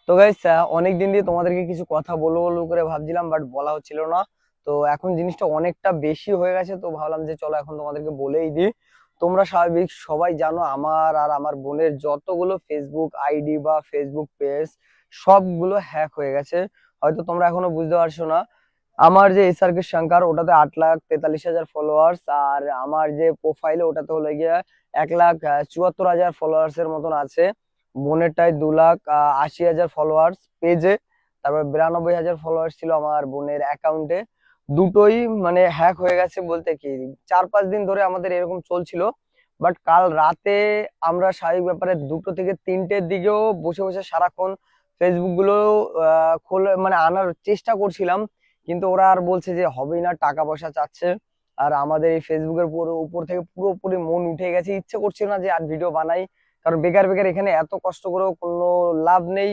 তো গাইস, অনেক দিন দিয়ে তোমাদেরকে কিছু কথা বলবো বলবো করে ভাবছিলাম, বাট বলা হচ্ছিল না। তো এখন জিনিসটা অনেকটা বেশি হয়ে গেছে, তো ভাবলাম যে চলো এখন তোমাদেরকে বলেই দিই। তোমরা স্বাভাবিক সবাই জানো আমার আর আমার বোনের যতগুলো ফেসবুক আইডি বা ফেসবুক পেজ সবগুলো হ্যাক হয়ে গেছে। হয়তো তোমরা এখনো বুঝতে পারছো না। আমার যে এসআরকে শঙ্কর ওটাতে 8,43,000 ফলোয়ার্স, আর আমার যে প্রোফাইলে ওটাতে হলো গিয়ে 1,74,000 ফলোয়ার্স এর মতন আছে। বোনেরটায় 2,80,000 ফলোয়ার্স পেজে। তারপর 92,000 ফলোয়ার্স ছিল আমার বোনের অ্যাকাউন্টে। দুটোই মানে হ্যাক হয়ে গেছে বলতে কি, 4-5 দিন ধরে আমাদের এরকম চলছিল। বাট কাল রাতে আমরা স্বাভাবিক ব্যাপারে 2টো থেকে 3টের দিকেও বসে বসে সারাক্ষণ ফেসবুক গুলো খোলে মানে আনার চেষ্টা করছিলাম। কিন্তু ওরা আর বলছে যে হবেই না, টাকা পয়সা চাচ্ছে। আর আমাদের এই ফেসবুকের পুরো উপর থেকে পুরোপুরি মন উঠে গেছে, ইচ্ছে করছে না যে আর ভিডিও বানাই। কারণ বেকার বেকার এখানে এত কষ্ট করেও কোনো লাভ নেই।